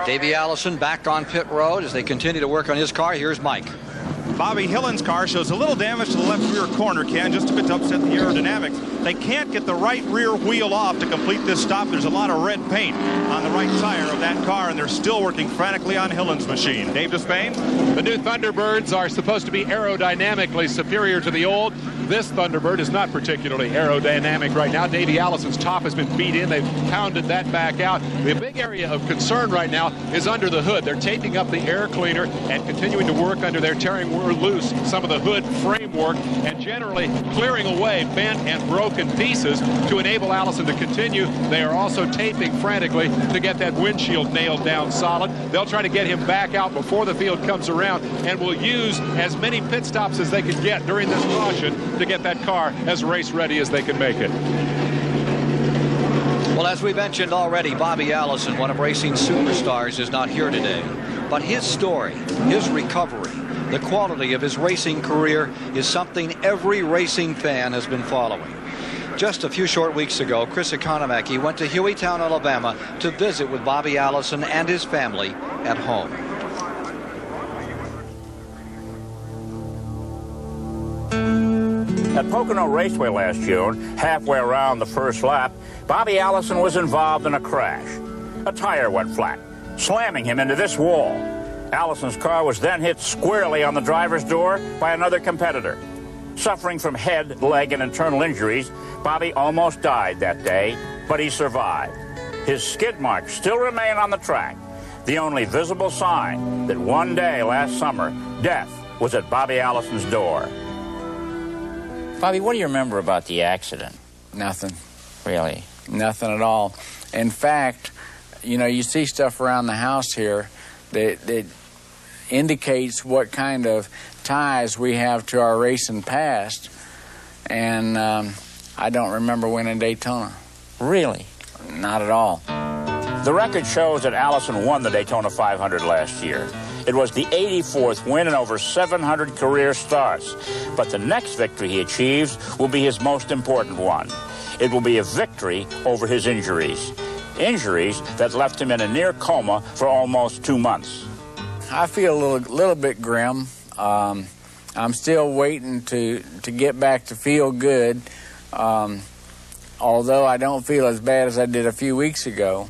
Davey Allison back on pit road as they continue to work on his car. Here's Mike. Bobby Hillen's car shows a little damage to the left rear corner, Ken, just a bit to upset the aerodynamics. They can't get the right rear wheel off to complete this stop. There's a lot of red paint on the right tire of that car, and they're still working frantically on Hillen's machine. Dave Despain? The new Thunderbirds are supposed to be aerodynamically superior to the old. This Thunderbird is not particularly aerodynamic right now. Davey Allison's top has been beat in. They've pounded that back out. The big area of concern right now is under the hood. They're taping up the air cleaner and continuing to work under there, tearing loose some of the hood framework and generally clearing away bent and broken pieces to enable Allison to continue. They are also taping frantically to get that windshield nailed down solid. They'll try to get him back out before the field comes around and will use as many pit stops as they can get during this caution to get that car as race ready as they can make it. Well, as we mentioned already, Bobby Allison, one of racing's superstars, is not here today. But his story, his recovery, the quality of his racing career is something every racing fan has been following. Just a few short weeks ago, Chris Economaki went to Hueytown, Alabama to visit with Bobby Allison and his family at home. At Pocono Raceway last June, halfway around the first lap, Bobby Allison was involved in a crash. A tire went flat, slamming him into this wall. Allison's car was then hit squarely on the driver's door by another competitor. Suffering from head, leg, and internal injuries, Bobby almost died that day, but he survived. His skid marks still remain on the track, the only visible sign that one day last summer, death was at Bobby Allison's door. Bobby, what do you remember about the accident? Nothing. Really? Nothing at all. In fact, you know, you see stuff around the house here that indicates what kind of ties we have to our racing past, and I don't remember winning Daytona. Really? Not at all. The record shows that Allison won the Daytona 500 last year. It was the 84th win in over 700 career starts. But the next victory he achieves will be his most important one. It will be a victory over his injuries. Injuries that left him in a near coma for almost 2 months. I feel a little bit grim. I'm still waiting to get back to feel good, although I don't feel as bad as I did a few weeks ago.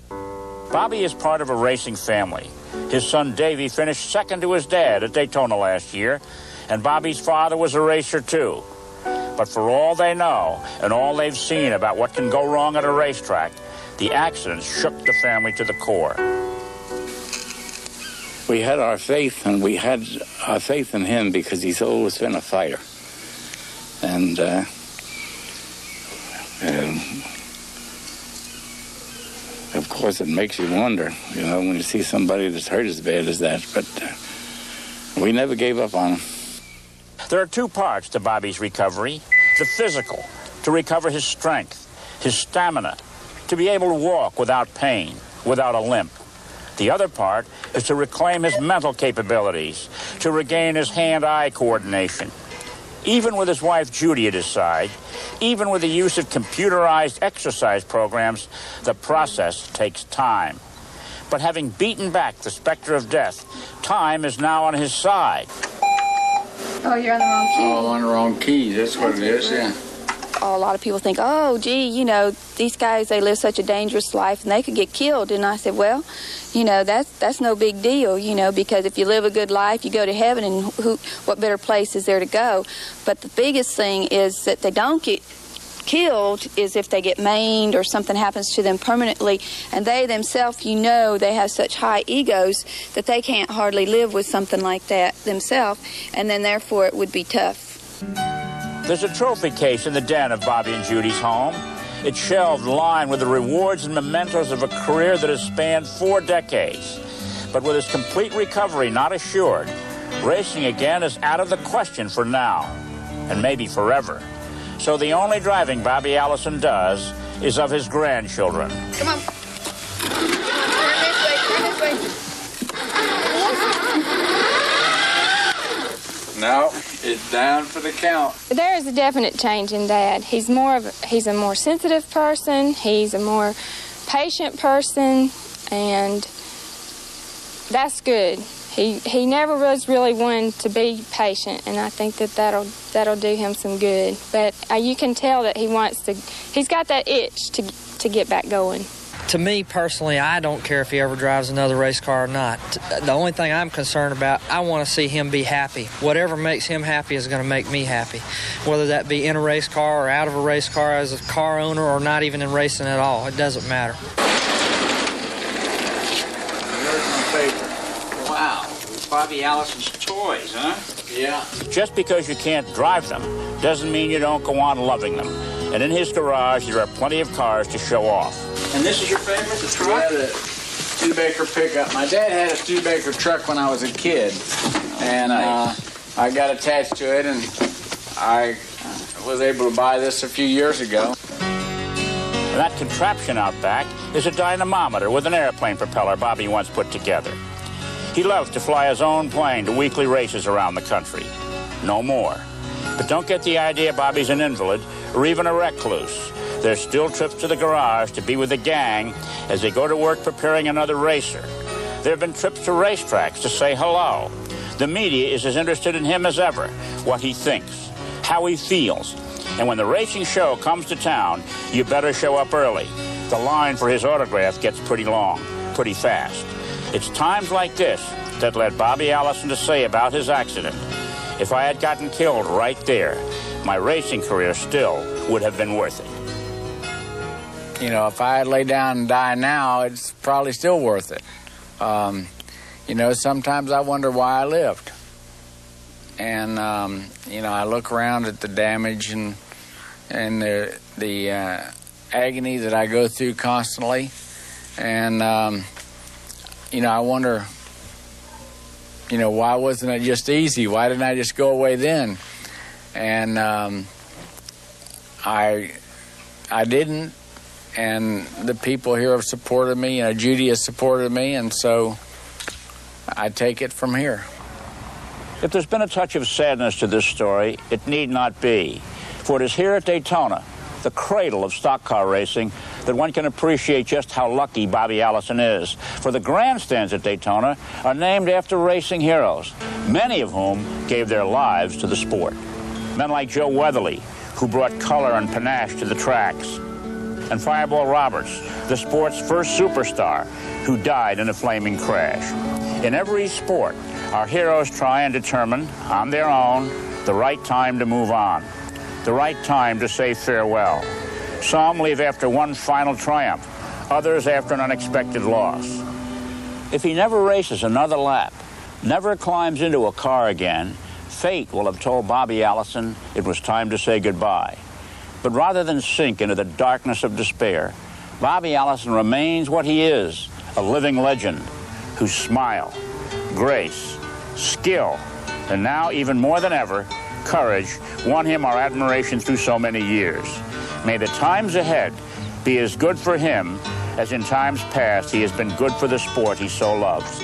Bobby is part of a racing family. His son Davey finished second to his dad at Daytona last year, and Bobby's father was a racer too. But for all they know and all they've seen about what can go wrong at a racetrack, the accident shook the family to the core. We had our faith, and we had our faith in him because he's always been a fighter. And of course, it makes you wonder, you know, when you see somebody that's hurt as bad as that. But we never gave up on him. There are two parts to Bobby's recovery. The physical, to recover his strength, his stamina, to be able to walk without pain, without a limp. The other part is to reclaim his mental capabilities, to regain his hand-eye coordination. Even with his wife Judy at his side, even with the use of computerized exercise programs, the process takes time. But having beaten back the specter of death, time is now on his side. Oh, you're on the wrong key. Oh, on the wrong key. That's what it is, yeah. A lot of people think, oh, gee, you know, these guys, they live such a dangerous life and they could get killed. And I said, well, you know, that's no big deal, you know, because if you live a good life, you go to heaven, and what better place is there to go? But the biggest thing is that they don't get killed is if they get maimed or something happens to them permanently, and they themselves, you know, they have such high egos that they can't hardly live with something like that themselves, and then therefore it would be tough. There's a trophy case in the den of Bobby and Judy's home. It's shelved lined with the rewards and mementos of a career that has spanned 4 decades. But with his complete recovery not assured, racing again is out of the question for now, and maybe forever. So the only driving Bobby Allison does is of his grandchildren. Come on. Turn this way. No, it's down for the count. There is a definite change in Dad. He's a more sensitive person. He's a more patient person, and that's good. He never was really one to be patient, and I think that'll do him some good. But you can tell that he's got that itch to get back going. To me personally, I don't care if he ever drives another race car or not. The only thing I'm concerned about, I want to see him be happy. Whatever makes him happy is going to make me happy, whether that be in a race car or out of a race car as a car owner or not even in racing at all. It doesn't matter. There's my paper. Wow, Bobby Allison's toys, huh? Yeah. Just because you can't drive them doesn't mean you don't go on loving them. And in his garage, there are plenty of cars to show off. And this is your favorite, the truck? We had a Studebaker pickup. My dad had a Studebaker truck when I was a kid, and I got attached to it, and I was able to buy this a few years ago. And that contraption out back is a dynamometer with an airplane propeller Bobby once put together. He loves to fly his own plane to weekly races around the country. No more. But don't get the idea Bobby's an invalid or even a recluse. There's still trips to the garage to be with the gang as they go to work preparing another racer. There have been trips to racetracks to say hello. The media is as interested in him as ever, what he thinks, how he feels. And when the racing show comes to town, you better show up early. The line for his autograph gets pretty long, pretty fast. It's times like this that led Bobby Allison to say about his accident, "If I had gotten killed right there, my racing career still would have been worth it." You know, if I had lay down and die now, it's probably still worth it. You know, sometimes I wonder why I lived. And, you know, I look around at the damage and the agony that I go through constantly. And, you know, I wonder, you know, why wasn't it just easy? Why didn't I just go away then? And I didn't. And the people here have supported me, and Judy has supported me, and so I take it from here. If there's been a touch of sadness to this story, it need not be. For it is here at Daytona, the cradle of stock car racing, that one can appreciate just how lucky Bobby Allison is. For the grandstands at Daytona are named after racing heroes, many of whom gave their lives to the sport. Men like Joe Weatherly, who brought color and panache to the tracks, and Fireball Roberts, the sport's first superstar, who died in a flaming crash. In every sport, our heroes try and determine, on their own, the right time to move on, the right time to say farewell. Some leave after one final triumph, others after an unexpected loss. If he never races another lap, never climbs into a car again, fate will have told Bobby Allison it was time to say goodbye. But rather than sink into the darkness of despair, Bobby Allison remains what he is, a living legend whose smile, grace, skill, and now even more than ever, courage won him our admiration through so many years. May the times ahead be as good for him as in times past he has been good for the sport he so loves.